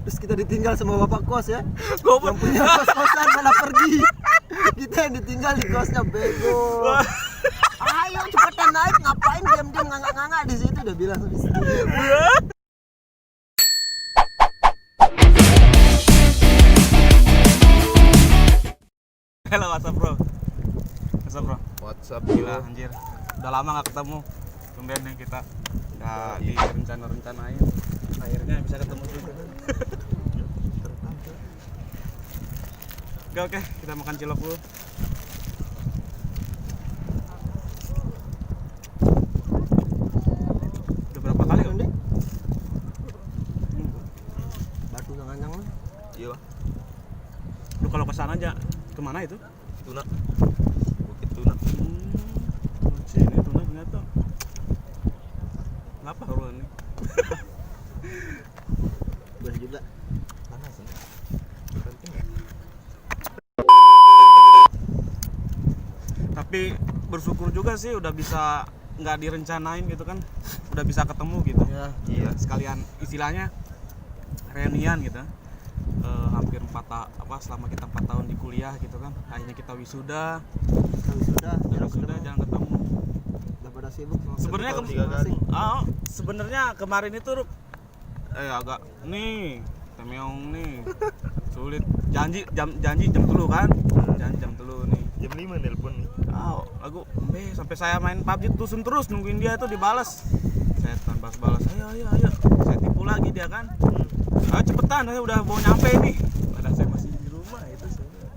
Terus kita ditinggal sama bapak kos ya. Goblok. Yang punya kos-kosan malah pergi. Kita yang ditinggal di kosnya, bego. Ayo cepetan naik, ngapain diam-diam ngangak-ngangak di situ, udah bilang sama istri. Halo, WhatsApp bro. WhatsApp Gila anjir. Udah lama gak ketemu. Tumben nih kita gak direncanain. Akhirnya bisa ketemu juga. Oke, kita makan cilok dulu. Udah berapa kali om? Batu nganyang lu. Iya, Lu kalau kesana aja kemana itu? Tuna. Bukit Tuna. Sini tuna ternyata. Kenapa lu ini? Boleh juga. Panas nih. Penting nggak? Tapi bersyukur juga sih udah bisa nggak direncanain gitu kan, udah bisa ketemu gitu. Ya. Iya. Sekalian istilahnya reunian gitu. Hampir selama kita 4 tahun di kuliah gitu kan, akhirnya kita wisuda. Sudah, Jangan ketemu. udah pada sibuk. Sebenarnya Setahun 3 kali. sebenarnya kemarin itu agak nih temeong nih sulit janji jam 3 kan, janji jam 3 nih. Jam 5 nelpon nih. Aku sampai saya main PUBG terus nungguin dia tuh dibalas. Saya tanpa balas, ayo. Saya tipu lagi dia kan. Ayo cepetan, saya udah mau nyampe nih. Padahal saya masih di rumah itu sebenarnya.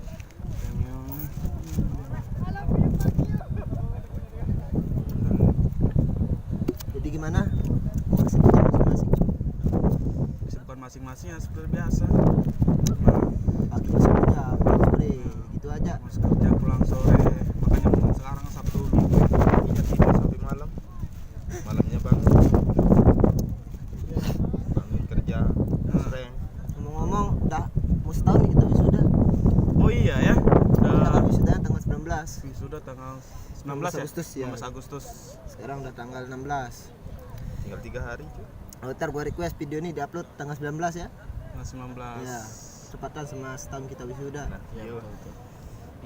Jadi gimana? Kesibukan masing-masing. Kesibukan masing-masing ya seperti biasa. Pagi masih kerja, pulang sore, gitu aja. Masuk kerja pulang sore. Makanya sekarang Sabtu Iya, tidur sampai malam. Malamnya bangun kerja. Sering. Ngomong-ngomong, udah mau setahun nih kita wisuda. Oh iya ya. Tanggal wisuda tanggal 19. Sudah tanggal 19 ya? Agustus ya. 19 Agustus. Sekarang udah tanggal 16. Tinggal 3 hari cuy. Ntar gue request video ini diupload tanggal 19 ya. Tanggal 19. Iya. Tepatan sama setahun kita wisuda. Iya.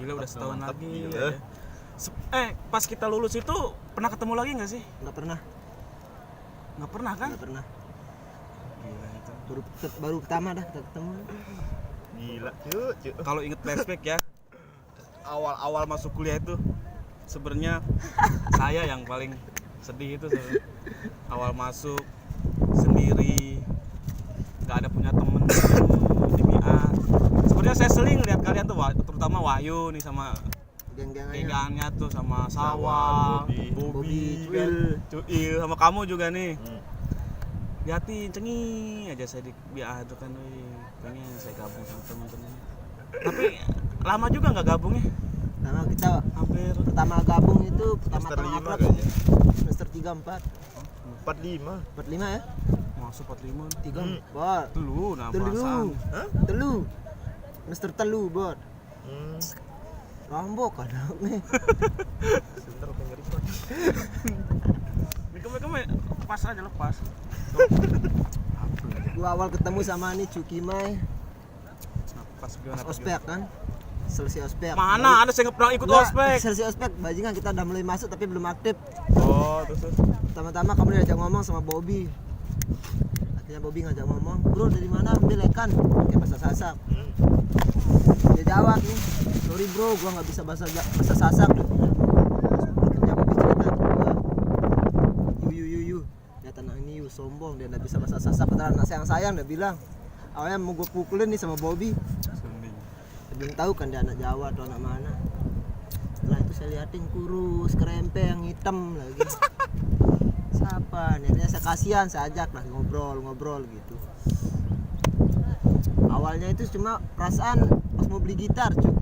Gila udah setahun Mantap, lagi. gila. Ya. Pas kita lulus itu pernah ketemu lagi nggak sih? Nggak pernah, Nggak pernah kan? nggak pernah. Gila itu. Baru pertama dah kita ketemu. Gila cuy. Kalau inget flashback ya, awal masuk kuliah itu sebenarnya saya yang paling sedih itu sebenarnya. Awal masuk sendiri, nggak ada punya temen di MIA. Sebenarnya saya sering lihat kalian tuh, terutama Wahyu nih sama Geng-gengannya. genggannya tuh sama Sawah, Bobby, Cuil, sama kamu juga nih. Lihatin cengi aja saya di BA itu kan, pengen saya gabung sama teman-teman. Tapi lama juga nggak gabungnya, Karena kita hampir pertama gabung itu pertama Semester tahun 5 akrab. kayaknya. Semester 3 4. 45. 45 ya? masuk 45. 3 bot. Telu, nah Telu. perasaan. Hah? Telu. Semester telu bot. Rambok ada nih. Sebentar pengen record. Mikir-mikir lepas aja lepas. Gua awal ketemu sama nih Cukimai Pas gimana? ospek kan. Selesai ospek. Mana ada saya nggak pernah ikut Nggak, ospek. Selesai ospek bajingan kita udah mulai masuk tapi belum aktif. Oh, terus. Pertama-tama kamu diajak ngomong sama Bobby. Akhirnya Bobby ngajak ngomong, "Bro, dari mana?" Ambil ikan. Pakai bahasa Sasak. Dia jawab nih, "Sorry bro, gua nggak bisa bahasa Sasak." Akhirnya Bobby cerita ke gua, "Yu. Dia tanah ini sombong, dia nggak bisa bahasa Sasak, padahal anak sayang dia bilang." Awalnya mau gua pukulin nih sama Bobby. Belum tahu kan dia anak Jawa atau anak mana. Setelah itu saya liatin kurus, kerempeng, hitam lagi. Siapa nih? Akhirnya saya kasihan, saya ajak lah ngobrol gitu. Awalnya itu cuma perasaan pas mau beli gitar, Cuk.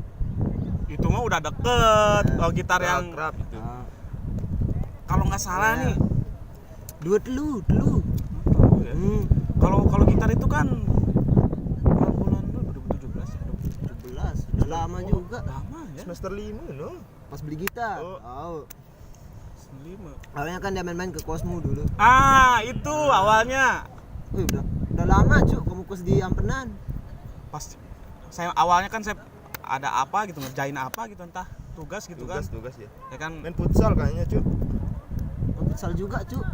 Itu mah udah deket. Oh, gitar yang Akrab. Ah, kalau nggak salah Ya. nih. dua telu. Kalau gitar itu kan bulan 2017 ya. 17, udah lama juga. Lama ya. Semester 5 no. Pas beli gitar. Oh. Oh. 5. Awalnya kan dia main-main ke Cosmo dulu. Itu awalnya. Wih, udah lama, Cuk. Kamu kos di Ampenan. Pas saya awalnya kan saya ada apa gitu, ngerjain apa gitu, entah tugas gitu kan. Tugas ya. Ya kan Main futsal kayaknya, Cuk. Futsal juga, Cuk.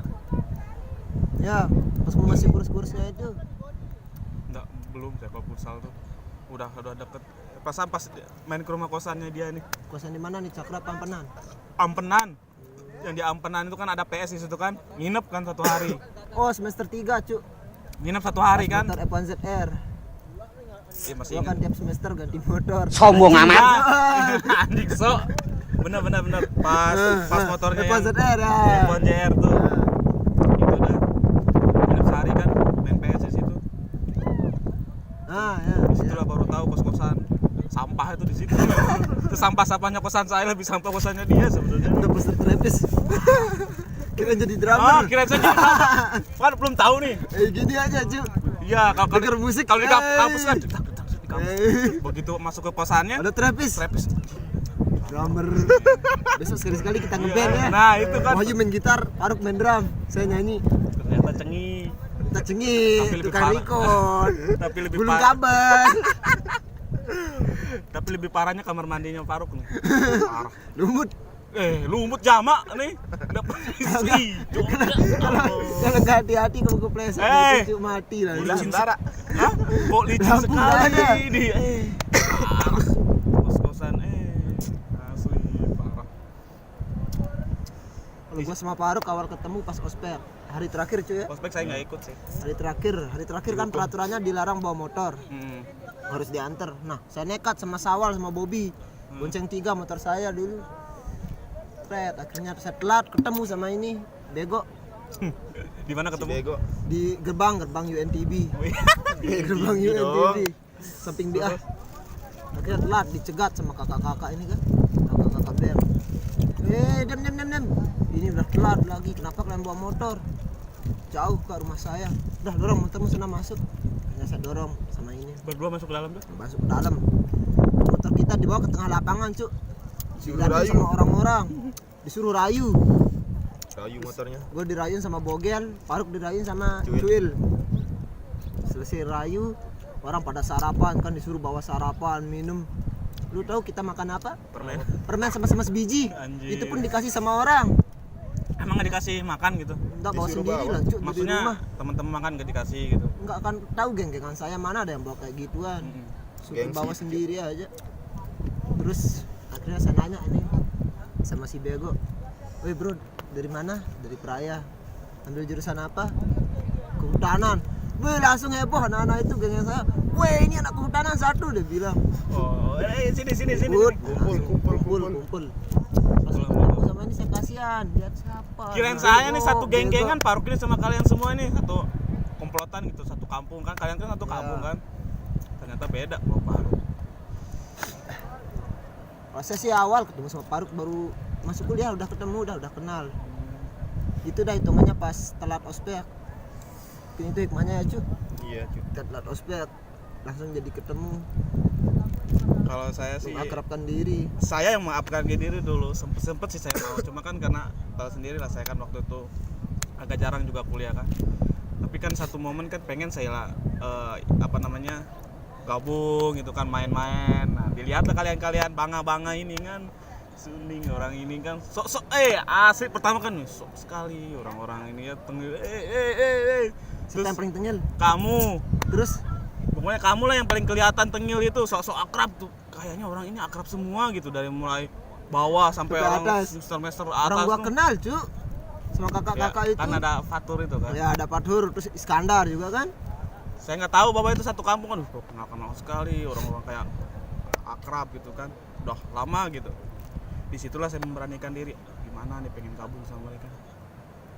Ya, pas masih kurus-kurusnya itu. enggak, belum saya kalau futsal tuh. Udah deket. Pas main ke rumah kosannya dia nih. Kosan di mana nih? Cakra apa Ampenan? Ampenan. Yang di Ampenan itu kan ada PS di situ kan. Nginep kan 1 hari. Oh, semester 3, Cuk. Nginep 1 hari kan. Motor F1ZR. Iya masih Gua kan ingat. tiap semester ganti motor. Sombong amat. Anjing so. Bener. Pas motornya yang F1ZR ya. F1 JR tuh. Itu dah. Nginep sehari kan main PS di situ. Ah, ya. Di situ lah baru tahu kos-kosan. Sampah itu di situ. Itu sampah-sampahnya kosan saya lebih sampah kosannya dia sebenarnya. Udah poster terapis. Kita jadi Oh, drummer. kirain saya jadi kan belum tahu nih. Gini aja, Cuk. Iya, kalau Denger musik. kalau di kampus kan di kampus. Begitu masuk ke kosannya, Ada terapis. trapis. Drummer. Besok sekali-sekali kita ngeband ya. Nah, itu kan Wahyu main gitar, Faruk main drum, saya nyanyi. ternyata cengi. Kita cengih, Tapi lebih tukang parah. record. Tapi lebih Gulung parah. kabel. Tapi lebih parahnya kamar mandinya Faruk nih. Parah. Lumut. Lumut jamak nih. Dapat isi. Kalau nggak hati-hati kalau kepleset cucu mati lah. Licin Sementara. Hah? Kok licin Lampu sekali aja. di kos-kosan asli parah. Kalau gua sama Faruk awal ketemu pas ospek. Hari terakhir cuy ya. Ospek saya nggak ikut sih. Hari terakhir kan peraturannya dilarang bawa motor. Harus diantar. Nah, saya nekat sama Sawal sama Bobby. Bonceng 3 motor saya dulu. Akhirnya saya telat ketemu sama ini bego Di mana Si ketemu? Bego. di gerbang UNTB. Gerbang Gitu UNTB. Samping BA. Akhirnya telat dicegat sama kakak-kakak ini kan. Kakak-kakak bel. Dem. Ini udah telat lagi. Kenapa kalian bawa motor? Jauh ke rumah saya. Udah dorong motormu sana masuk. Hanya saya dorong sama ini. Berdua masuk ke dalam tuh. Masuk ke dalam. Motor kita dibawa ke tengah lapangan, Cuk. Disuruh Digandeng rayu. sama orang-orang. Disuruh rayu. Rayu motornya. Gue dirayun sama Bogel, Faruk dirayun sama Cuil. Cuil. Selesai rayu, orang pada sarapan kan disuruh bawa sarapan, minum. Lu tahu kita makan apa? Permen. Permen sama-sama sebiji. Anjir. Itu pun dikasih sama orang. Emang nggak dikasih makan gitu? Enggak bawa Disuruh sendiri bawa. lah, Cuk, di Maksudnya rumah. teman-teman makan nggak dikasih gitu? Enggak akan tahu geng-gengan saya mana ada yang bawa kayak gituan. Suruh Gengsi. bawa sendiri aja. Terus akhirnya saya nanya ini sama si Bego. Woi bro, dari mana? Dari Peraya. Ambil jurusan apa? Kehutanan. Wih langsung heboh anak-anak itu gengnya saya. Weh ini anak kehutanan satu dia bilang. Oh, sini. Good. Kumpul. Pas ketemu sama ini saya kasihan. Lihat siapa? Kirain Nah, saya nih Bego, satu geng-gengan Bego. Faruk ini sama kalian semua nih satu komplotan gitu, satu kampung kan, kalian kan satu Ya. kampung kan. Ternyata beda kok Faruk. Proses sih awal ketemu sama Faruk baru masuk kuliah udah ketemu udah kenal. Itu dah hitungannya pas telat ospek. Itu hikmahnya ya Cuk. Iya, Cuk. Telat ospek langsung jadi ketemu, Kalau saya sih mengakrabkan diri. saya yang mengupgrade diri dulu sempet sih saya mau, cuma kan karena tahu sendiri lah saya kan waktu itu agak jarang juga kuliah kan, tapi kan satu momen kan pengen saya gabung gitu kan, main-main. Nah dilihatlah kalian bangga ini kan suning orang ini kan sok asik pertama kan sok sekali orang-orang ini ya tengil Siapa yang paling tengil? kamu Terus pokoknya kamu lah yang paling kelihatan tengil itu, sok-sok akrab tuh. Kayaknya orang ini akrab semua gitu dari mulai bawah sampai Sampai orang atas. semester orang atas gua tuh. kenal Cuk sama Ya, kakak-kakak itu. kan ada Fatur itu kan. Ya ada Fatur terus Iskandar juga kan. Saya nggak tahu bahwa itu satu kampung kan. Kenal sekali orang-orang kayak akrab gitu kan. Udah lama gitu. Disitulah saya memberanikan diri. Gimana nih pengen gabung sama mereka.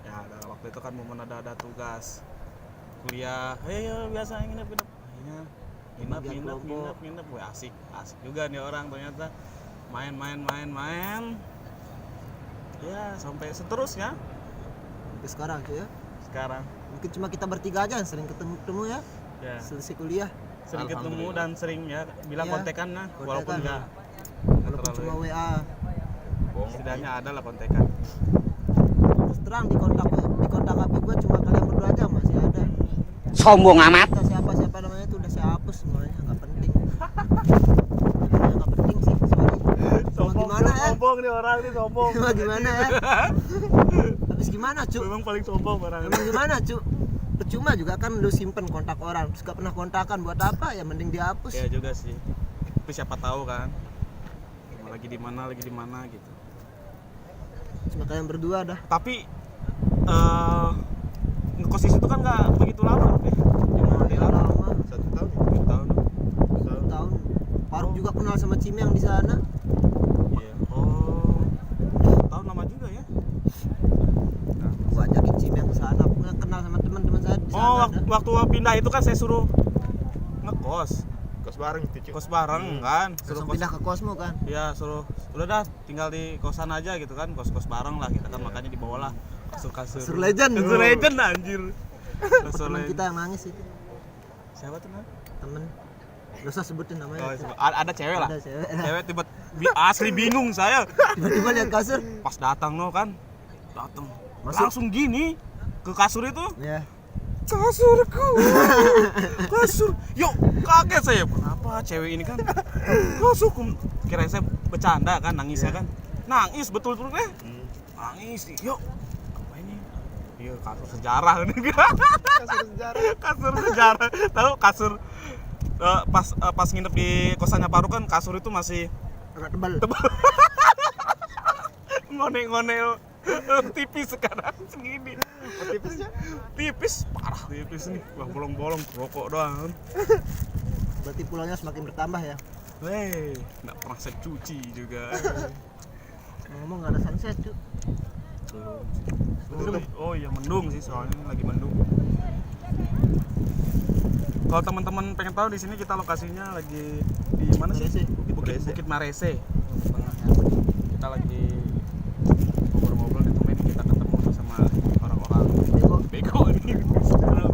Ya waktu itu kan momen ada tugas kuliah. Ayo biasa nginep. Akhirnya nginep. Wah asik juga nih orang ternyata. Main. Ya sampai seterusnya. Sampai sekarang Cuk ya. Sekarang Mungkin cuma kita bertiga aja yang sering ketemu ya. ya Selesai kuliah. sering ketemu dan sering ya bilang Iya, kontekan nah, walaupun kontekan. enggak Walaupun terlalu cuma ya. WA. setidaknya ada lah kontekan. Terus terang di kontak HP gua cuma kalian berdua aja masih ada. Sombong amat. Siapa namanya sombong nih orang nih sombong. Emang gimana ya? Habis gimana, Cuk? Memang paling sombong orang Emang ini. gimana, Cuk? Percuma juga kan lu simpen kontak orang, terus gak pernah kontakan, buat apa? Ya mending dihapus. Ya juga sih. Tapi siapa tahu kan. Lagi di mana gitu. Cuma kalian berdua dah. Tapi ngekos di situ kan nggak begitu lama deh. Lama. 1 tahun. 2 tahun. 1 tahun. Faruk juga kenal sama Cime yang di sana. Iya. Oh. 2 tahun lama juga ya. Gua ajakin Cime yang ke sana, aku nggak kenal sama teman-teman saya di sana. Oh, dah. waktu pindah itu kan saya suruh ngekos, Kos bareng itu, Cuk. kos bareng kan. Suruh Langsung kos. pindah ke Kosmo kan. Ya, suruh udah dah tinggal di kosan aja gitu kan, kos-kos bareng lah kita kan, makanya di bawah lah kasur-kasur. Kasur legend. Kasur legend anjir. Kasur Temen legend. kita yang nangis itu, Siapa tuh? Nah? temen. Gak usah sebutin namanya. Oh, ada cewek lah. Ada cewek. Cewek asli bingung saya. Tiba-tiba lihat kasur. Pas datang no kan. Datang. Masuk. Langsung gini ke kasur itu. Ya. Kasurku. Kasur. Yuk, kaget saya. Kenapa cewek ini kan? Kasurku. Kirain saya bercanda kan, nangisnya kan. Nangis betul-betul deh. Nangis. Yuk. Apa ini? Iya, kasur sejarah nih. Kasur sejarah. Kasur sejarah. Tahu kasur pas nginep di kosannya Paru kan kasur itu masih Agak tebal. ngone-ngone tipis sekarang segini. Tipisnya. Tipis, parah tipis nih. Wah, bolong-bolong rokok doang. Berarti pulangnya semakin bertambah ya. Weh, nggak pernah saya cuci juga. Ngomong nggak ada sunset, Cuk. Belum. Oh iya, mendung sih soalnya lagi mendung. Kalau teman-teman pengen tahu di sini kita lokasinya lagi di mana sih? Marese. Di Bukit Marese. Bukit Marese. Tengahnya. Kita lagi ngobrol-ngobrol di tempat ini, kita ketemu sama orang-orang bego ini.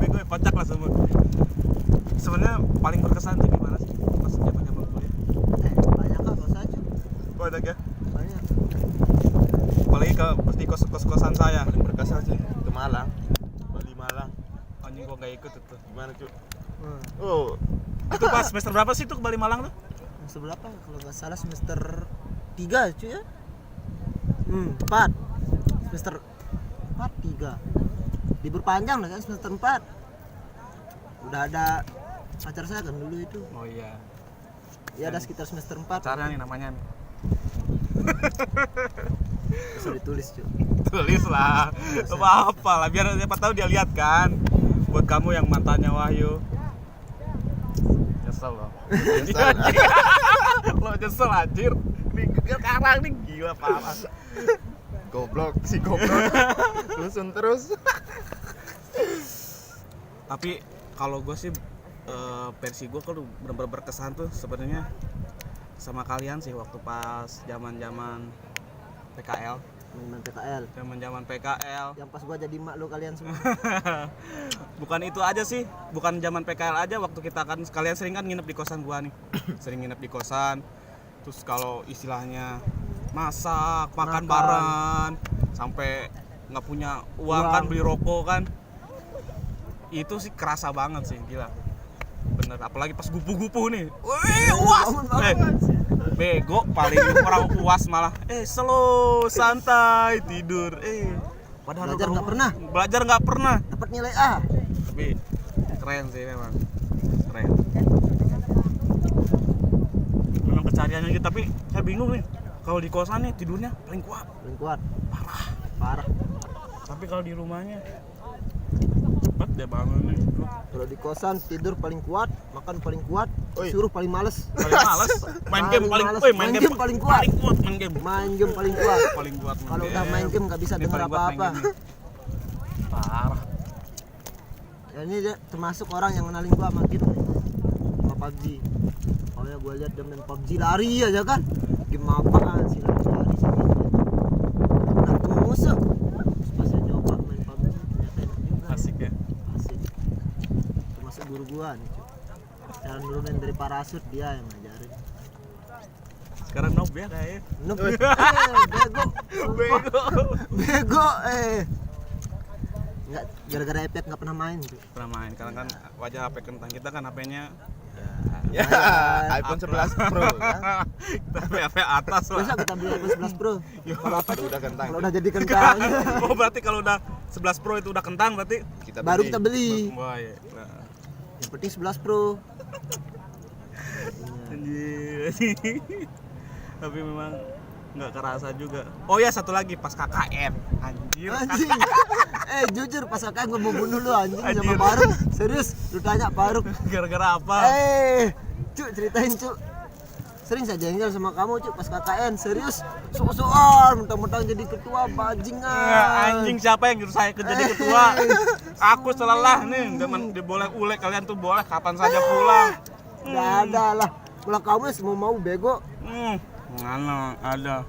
Bego ya, kocak lah semua. Sebenarnya paling berkesan tuh gimana sih pas zaman-zaman kuliah? Banyak kok kos aja. Banyak ya. Banyak. Apalagi pas di kos-kosan saya. Paling berkesan sih ke Malang. Bali Malang. Anjing gua gak ikut itu. Gimana, Cuk? Hmm. Oh, Itu pas semester berapa sih tuh ke Bali Malang tuh? Semester berapa? Kalau nggak salah semester 3 cuy ya. 4. Semester 4 3. Libur panjang lah kan semester 4. Udah ada pacar saya kan dulu itu. Oh iya. Ya ada sekitar semester 4. Caranya nih namanya nih. Bisa ditulis cuy. Tulis lah. Apa lah biar siapa tahu dia lihat kan. Buat kamu yang mantannya Wahyu. Nyesel loh. Nyesel. Lo nyesel anjir. Nih sekarang nih gila parah. goblok si goblok. Lusun terus. Tapi kalau gue sih versi gue kalau bener-bener berkesan tuh sebenarnya sama kalian sih waktu pas zaman-zaman PKL. Main PKL. Zaman-zaman PKL. Yang pas gua jadi mak lu kalian semua. Bukan itu aja sih, bukan zaman PKL aja, waktu kita kan sekalian sering kan nginep di kosan gua nih. Sering nginep di kosan. Terus kalau istilahnya masak, makan bareng, sampai nggak punya uang kan beli rokok kan. Itu sih kerasa banget sih, gila. Bener, apalagi pas gupu-gupu nih. Wih, uas. Bego paling orang uas malah. Slow, santai, tidur. Padahal Belajar nggak pernah. Belajar nggak pernah. Dapat nilai A. Tapi keren sih memang. Keren. Memang kecariannya gitu, tapi saya bingung nih. Kalau di kosan nih tidurnya paling kuat. Paling kuat. Parah. Parah. Tapi kalau di rumahnya cepet dia bangun nih. Kalau di kosan tidur paling kuat, makan paling kuat, Oi. suruh paling males. Paling males. Main game paling males. main Main game game paling kuat. Paling kuat main game. Main game paling kuat. Paling kuat main Kalau game. udah main game nggak bisa Ini dengar paling kuat main apa-apa. game. Parah. Ya, ini dia termasuk orang yang kenalin gua sama game sama PUBG. Soalnya gua lihat dia main PUBG lari aja kan. Game apaan sih lari sih gitu. Nah, ketemu musuh. Terus pas saya coba main PUBG ternyata enak juga. Asik ya. Asik. Termasuk guru gua nih, cuy. Cara nurunin dari parasut dia yang ngajarin. Sekarang noob ya kayaknya. Noob. Bego. Bego. Bego. Enggak, gara-gara iPad nggak pernah main tuh. Pernah main karena kan wajah HP kentang kita kan HP-nya Ya, iPhone 11 Pro ya. HP atas lah. Besok kita beli iPhone 11 Pro. Kalau apa Kalau udah kentang. Kalau udah jadi kentang. Oh berarti kalau udah 11 Pro itu udah kentang berarti. Baru kita beli. Wah ya. Nah. Yang penting 11 Pro. Anjir. Tapi memang nggak kerasa juga. Oh ya satu lagi pas KKN. Anjir. Anjing. Jujur pas kakak gue mau bunuh lu anjing sama Anjir. Faruk. Serius, lu tanya Faruk. Gara-gara apa? Cuk ceritain Cuk. Sering saya jengkel sama kamu Cuk pas KKN. Serius, sok-sokan mentang-mentang jadi ketua bajingan. Anjing siapa yang nyuruh saya jadi ketua? Aku selelah nih, dia boleh ulek kalian tuh boleh kapan saja pulang. Nggak ada lah. Kalau kamu semua mau bego. Mana ada.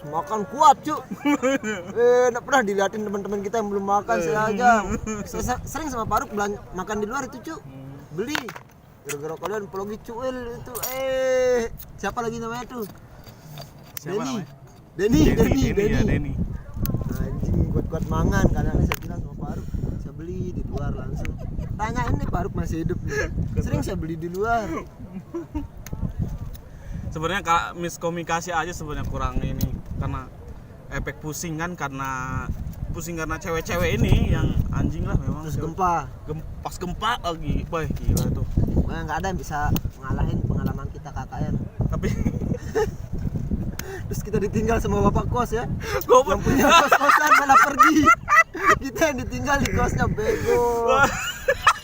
Makan kuat Cuk. Nggak pernah diliatin teman-teman kita yang belum makan saya aja. Saya sering sama Faruk makan di luar itu Cuk. Beli. Gara-gara kalian apalagi cuil itu. Siapa lagi namanya tuh? Siapa namanya? Denny. Ya, Denny. Anjing kuat-kuat mangan karena saya bilang sama Faruk saya beli di luar langsung. Tanyain nih Faruk masih hidup nih. Sering saya beli di luar. Sebenarnya miskomunikasi aja sebenarnya kurang ini karena efek pusing kan karena cewek-cewek ini yang anjing lah memang. Terus gempa. Pas gempa lagi, boy gila tuh. Pokoknya nggak ada yang bisa ngalahin pengalaman kita KKN. Tapi Terus kita ditinggal sama bapak kos ya. gua Yang punya kos-kosan malah pergi. Kita yang ditinggal di kosnya bego.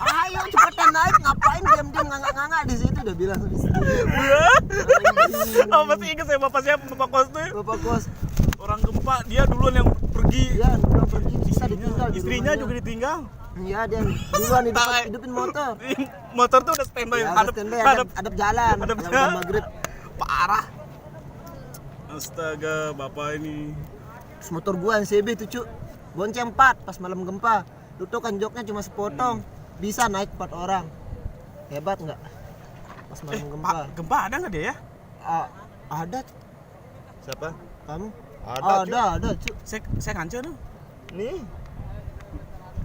Ayo cepetan naik, ngapain diam-diam ngangak-ngangak di situ udah bilang sama istrinya. oh masih ingat saya bapak siapa bapak kos tuh Bapak kos, orang gempa dia duluan yang pergi. ya udah pergi kita ditinggal di Istrinya rumahnya. juga ditinggal. Iya dia duluan hidupin motor. Motor tuh udah standby Ya, hadap standby, hadap hadap jalan, hadap kalau jalan. udah maghrib. Parah. Astaga bapak ini. Terus motor gua yang CB tuh Cuk, bonceng 4 pas malam gempa. Lu tau kan joknya cuma sepotong, bisa naik 4 orang. Hebat nggak? Pas malam gempa. Pak gempa ada nggak dia ya? Ada Siapa? kamu? Ada, Ada Cuk. Saya kanca tuh. Nih.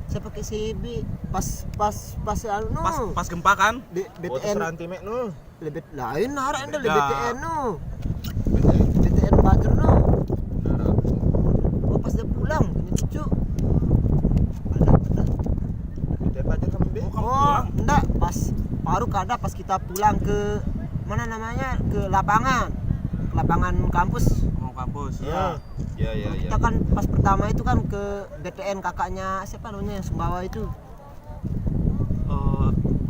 Saya pakai CB pas anu Pas gempa kan? Foto BTN seranti mek nu. lebih lain harap anda Beda. BTN BTN Badr no. Oh pas dia pulang ini cucu. Ada. Kita baca kamu be. Oh, kamu Oh pulang? enggak pas Faruk ada pas kita pulang ke mana namanya ke lapangan kampus. Mau kampus. Ya. Ya. Kita kan pas pertama itu kan ke BTN kakaknya siapa namanya yang Sumbawa itu.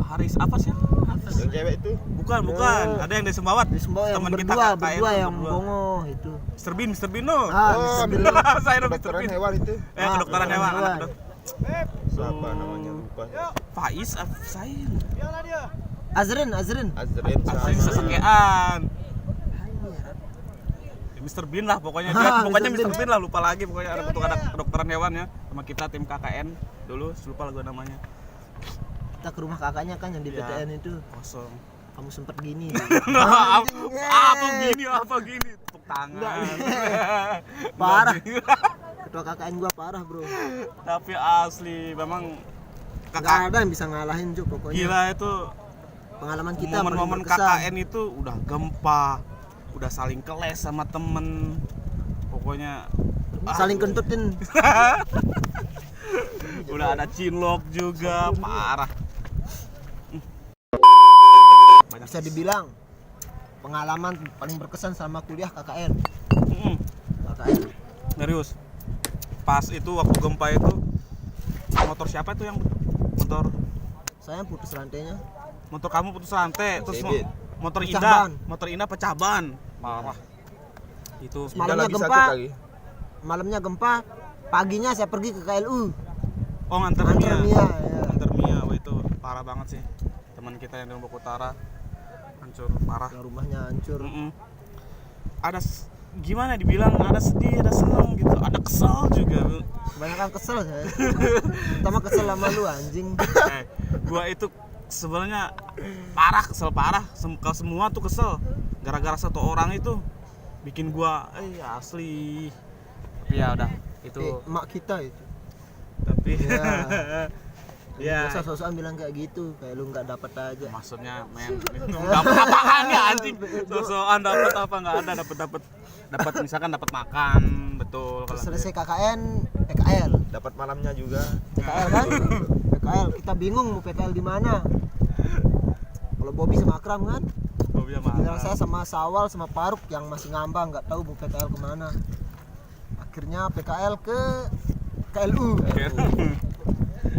Haris apa sih? Yang cewek itu. Bukan. Ya. Ada yang dari Sumbawa. Di Sumbawa yang Teman kita berdua KKN yang berdua. bongo itu. Mr. Bean no. Oh, Mr. Bean. Saya udah Mr. kedokteran Bean. hewan itu. Kedokteran kedokteran hewan. hewan. Anak Siapa namanya lupa. Faiz saya. Azrin. Azrin Asli sama. sesakean. Mr. Bean lah pokoknya pokoknya Mr. Mr. Bean lah lupa lagi pokoknya ada bentuk ada kedokteran hewan ya sama kita tim KKN dulu lupa lah gue namanya Kita ke rumah kakaknya kan yang di Iya. BTN itu. kosong. Kamu sempet gini. apa gini tepuk tangan. Parah. Ketua KKN gua parah, Bro. Tapi asli memang Gak kakak ada yang bisa ngalahin Cuk pokoknya. gila itu Pengalaman kita momen-momen paling berkesan. KKN itu udah gempa udah saling keles sama temen pokoknya Saling kentutin. udah ada cinlok juga parah. Bisa dibilang pengalaman paling berkesan sama kuliah KKN. Mm-mm. KKN. Serius. Pas itu waktu gempa itu motor siapa itu yang motor Saya putus rantainya. motor kamu putus rantai terus Sebit. motor Pecah Indah ban. motor Indah pecah ban. Parah. Itu Malamnya lagi gempa. sakit lagi. Malamnya gempa, paginya saya pergi ke KLU. oh nganter Nganter Mia. Mia, ya. Nganter Mia, wah itu parah banget sih. Teman kita yang di Lombok Utara hancur parah. Yang rumahnya hancur. Mm-mm. Ada gimana dibilang ada sedih ada seneng gitu ada kesel juga. Kebanyakan kesel saya. Pertama kesel sama lu anjing. Gua itu sebenarnya kesel parah kalau semua tuh kesel gara-gara satu orang itu bikin gua asli. Tapi ya udah itu Emak kita itu. tapi Ya. Iya. Masa sosokan bilang kayak gitu, kayak lu nggak dapat aja. Maksudnya men dapat apaan ya anjing? Sosokan dapat apa nggak ada, dapat misalkan dapat makan, betul. Kalau Selesai KKN, PKL. Dapat malamnya juga. PKL kan? PKL, kita bingung mau PKL di mana. Kalau Bobby sama Akram kan? Bobby sama Giliran Akram. saya sama Sawal sama Faruk yang masih ngambang nggak tahu mau PKL kemana. Akhirnya PKL ke KLU.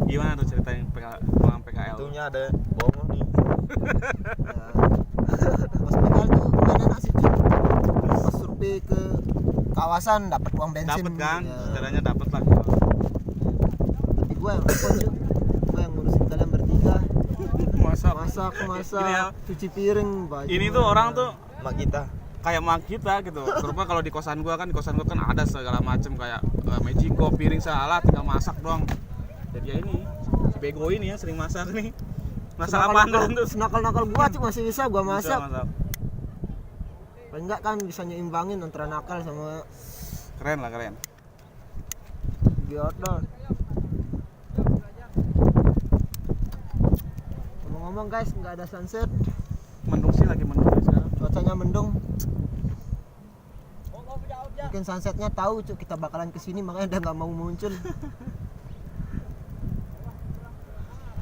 Gimana tuh ceritain pulang PKL? Itunya ada bohong nih. Ya. Pas PKL tuh lumayan enak sih cuy. Pas survei ke kawasan dapat uang bensin. Dapat kan? Ya. Caranya dapat lah. Tapi gue yang repot cuy. Gue yang ngurusin kalian bertiga. Masak. Masak, Ini ya, cuci piring, baju. ini tuh orang tuh Mak kita. kayak mak kita gitu. Terutama kalau di kosan gua kan ada segala macem kayak mejiko, piring salah, tinggal masak doang. Jadi ya ini si bego ini ya sering masak nih. Masak apaan tuh? Nakal-nakal gua cuy masih bisa gua Bisa masak. masak. Paling enggak kan bisa nyimbangin antara nakal sama Keren lah keren. biadab. Ngomong guys, nggak ada sunset, Mendung sih lagi mendung sekarang. cuacanya mendung. Mungkin sunsetnya tahu cuk kita bakalan kesini makanya udah nggak mau muncul.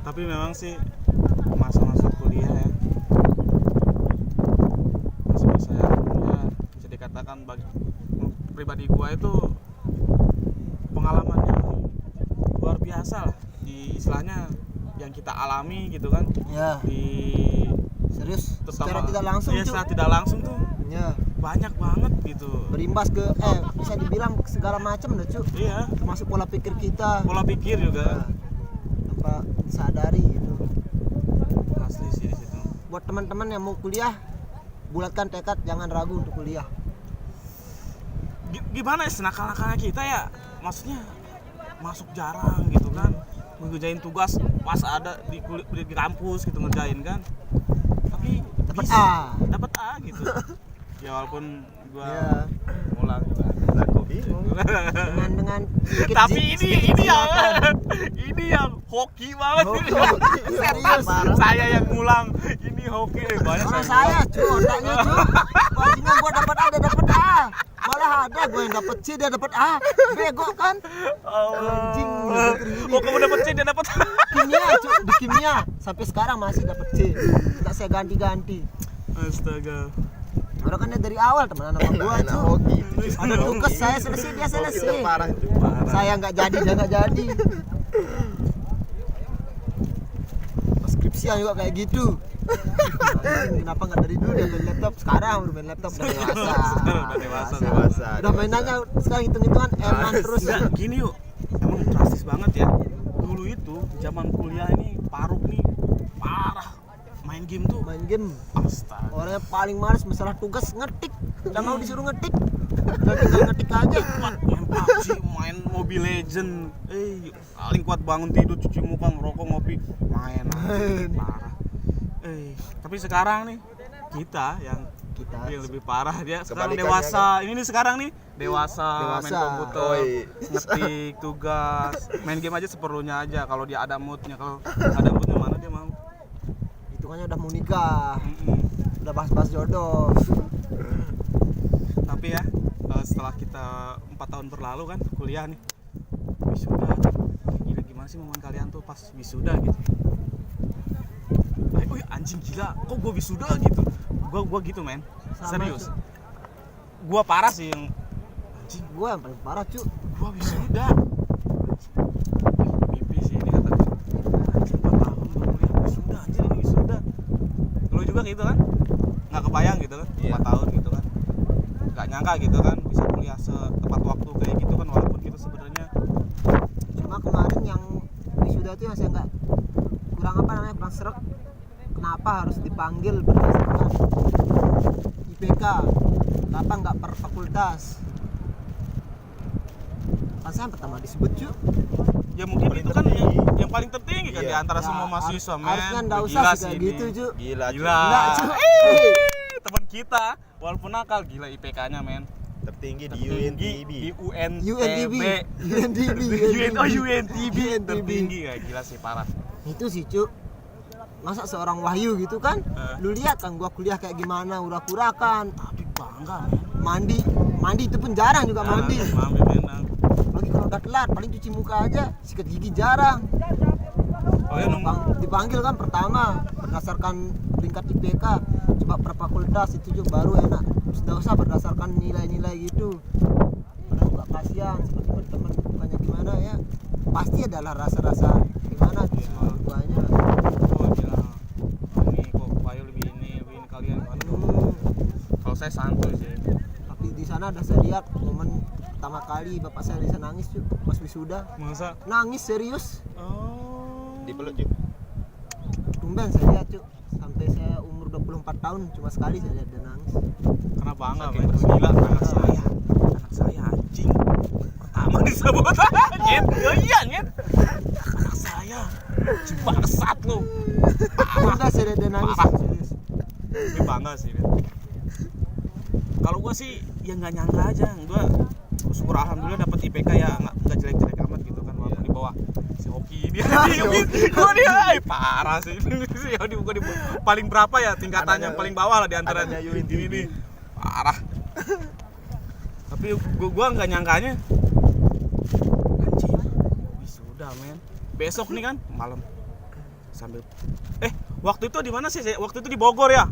Tapi memang sih masa-masa kuliah ya, masa-masa ya bisa dikatakan bagi pribadi gua itu pengalaman yang luar biasa lah, di istilahnya yang kita alami gitu kan. Ya, Di serius. terutama Secara tidak langsung iya, cuk. secara tidak langsung tuh Ya, banyak banget gitu. berimbas ke bisa dibilang segala macam dah cuk. Iya, Termasuk pola pikir kita. pola pikir juga Tanpa disadari gitu. asli sih di situ. Buat teman-teman yang mau kuliah, bulatkan tekad, jangan ragu untuk kuliah. Gimana ya senakal-nakalnya kita ya, maksudnya masuk jarang gitu kan, ngerjain tugas pas ada di kampus gitu ngerjain kan, tapi Dapat bisa, A. dapat A gitu. Ya walaupun gua Ya. ngulang juga. Lah kok bingung. Dengan sedikit Tapi sedikit zingatan. ini yang hoki banget. Hoki. Serius, saya yang ngulang. Ini hoki deh banyak. Orang saya cuy, otaknya cuy. Bajingan gua dapat A, dia dapat A. Malah ada gua yang dapat C, dia dapat A. Bego kan? Anjing. Oh, kamu dapat C, dia dapat A. Kimia cuy, di kimia sampai sekarang masih dapat C. Enggak saya ganti-ganti. Astaga. Orang kan dari awal temenan sama gua Enak cuy. hoki. Ada tugas saya selesai, dia Hoki selesai. udah parah itu. Saya nggak jadi, dia nggak jadi. Skripsian juga kayak gitu. Anjing, kenapa nggak dari dulu dia main laptop? Sekarang udah main laptop udah dewasa. Udah dewasa. Dewasa. Udah mainannya sekarang hitung-hitungan eman terus. Enggak, gini yuk. Emang drastis banget ya. Dulu itu zaman kuliah ini Faruk nih parah. Main game tuh. Main game. Astaga. Orangnya paling males masalah tugas ngetik. Udah mau disuruh ngetik. Udah tinggal ngetik aja. Main PUBG, main Mobile Legend. Paling kuat bangun tidur, cuci muka, ngerokok, ngopi, main parah. Tapi sekarang nih kita yang Kita lebih parah dia sekarang Kebalikannya dewasa. Ini nih sekarang nih dewasa. Main Dewasa. komputer, Oi. ngetik tugas, main game aja seperlunya aja. Kalau dia ada moodnya, kalau ada moodnya mana dia mau. hitungannya udah mau nikah. Mm-mm. Udah bahas-bahas jodoh. Tapi ya setelah kita 4 tahun berlalu kan kuliah nih, wisuda, gimana sih momen kalian tuh pas wisuda gitu? Oh anjing gila, kok gue wisuda gitu? Gue gitu men, Sama, serius. Cuk. Gue parah sih yang anjing, Gua yang paling parah cu. gue wisuda. Mimpi sih ini kata dia. Anjing 4 tahun gue kuliah wisuda, anjing ini wisuda. Lu juga gitu kan? Nggak kebayang gitu kan? 4 tahun gitu kan? Nggak nyangka gitu kan bisa kuliah setepat waktu kayak gitu kan, walaupun kita sebenarnya Cuma kemarin yang wisuda tuh yang saya nggak kurang serak. Kenapa harus dipanggil berdasarkan IPK? Kenapa nggak per fakultas? Kan saya yang pertama disebut cu. ya mungkin itu kan yang paling tertinggi kan Iya. di antara Ya, semua mahasiswa men. harusnya nggak usah Gila sih kayak ini. gitu cu. Gila. Gila. Nggak cu. Teman kita walaupun nakal gila IPK-nya men. Tertinggi di Tertinggi UNTB. di UNTB. UNTB. UNTB. UNTB tertinggi ya, gila sih parah. Itu sih Cuk, masa seorang Wahyu gitu kan, lu lihat kan gua kuliah kayak gimana, urak-urakan, Tapi bangga mandi itu pun jarang juga mandi. Mandi menang. Lagi kalau udah telat paling cuci muka aja, sikat gigi jarang. Oh ya Dipanggil kan pertama berdasarkan peringkat IPK, coba per fakultas itu juga baru enak. Sudah usah berdasarkan nilai-nilai gitu. Padahal juga kasihan seperti teman-teman, bukannya gimana ya, pasti adalah rasa-rasa gimana semua duanya. Oh bilang ini kok Bayu lebih ini kalian gimana tuh? Kalau saya santuy sih. Tapi di sana ada saya lihat momen pertama kali bapak saya bisa nangis Cuk, pas wisuda. Masa? Nangis serius. Oh. Dipeluk Cuk. Tumben saya lihat Cuk, sampai saya umur 24 tahun cuma sekali saya lihat dia nangis. Karena bangga Saking men. Gila anak saya anjing. Pertama disebut nyet. Iya nyet. Anak saya. Bangsat lu. Tumben saya lihat dia nangis Parah. serius. Ini bangga sih. Kalau gua sih ya nggak nyangka aja. Gua syukur alhamdulillah dapat IPK ya nggak jelek-jelek amat gitu kan, walaupun di bawah si Hoki dia. Gua dia parah sih. Si Hoki gua di paling berapa ya tingkatannya, Anaknya- paling bawah lah di antara anaknya Yuyun ini nih. Parah. Tapi gua nggak nyangkanya. Anjing. Wisuda men. Besok nih kan malam. Sambil waktu itu di mana sih? Waktu itu di Bogor ya?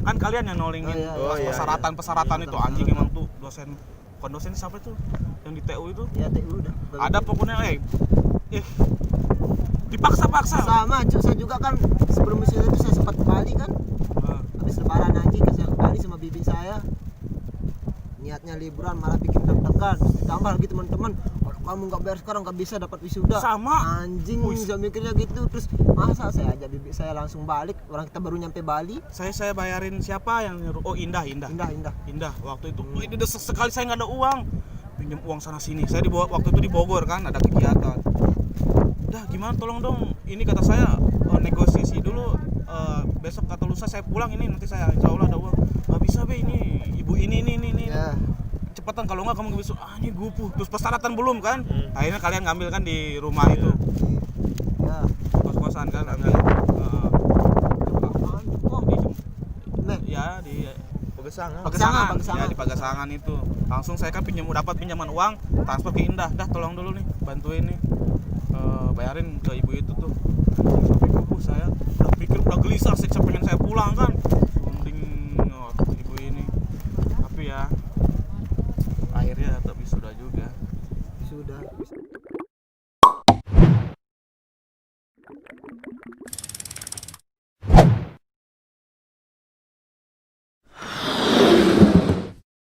Kan kalian yang nolingin Oh, iya. persyaratan itu anjing emang tuh dosen. Bukan dosen siapa itu? Yang di TU itu? Ya TU udah. Ada pokoknya dipaksa-paksa. Sama Cuk, saya juga kan sebelum wisuda itu saya sempat ke Bali kan. Nah, Habis lebaran haji ke saya ke Bali sama bibi saya. Niatnya liburan malah bikin deg-degan. Terus ditambah lagi teman-teman, kalau kamu nggak bayar sekarang nggak bisa dapat wisuda. Sama. Anjing, Wih. saya mikirnya gitu. Terus masa saya ajak bibi saya langsung balik, orang kita baru nyampe Bali. saya bayarin siapa yang nyuruh? Oh Indah. Indah. Waktu itu. Ini desek sekali saya nggak ada uang. Pinjam uang sana sini. Saya waktu itu di Bogor kan ada kegiatan. Dah gimana tolong dong. Ini kata saya negosiasi dulu. Besok atau lusa saya pulang ini nanti saya insya Allah ada uang. Nggak bisa be ini ibu ini. Ya. Cepetan kalau nggak kamu nggak bisa. Ini gupuh. Terus persyaratan belum kan? Akhirnya kalian ngambil kan di rumah itu. Ya. Kos-kosan kan ambil. Oh, Nih, Ya di Pegesangan. Pagesangan. Pagesangan. Ya di Pagesangan itu. Langsung saya kan dapat pinjaman uang, transfer ke Indah. Dah tolong dulu nih, bantuin nih. Bayarin ke ibu itu tuh. Tapi gupuh saya udah pikir udah gelisah, saya pengen saya pulang kan.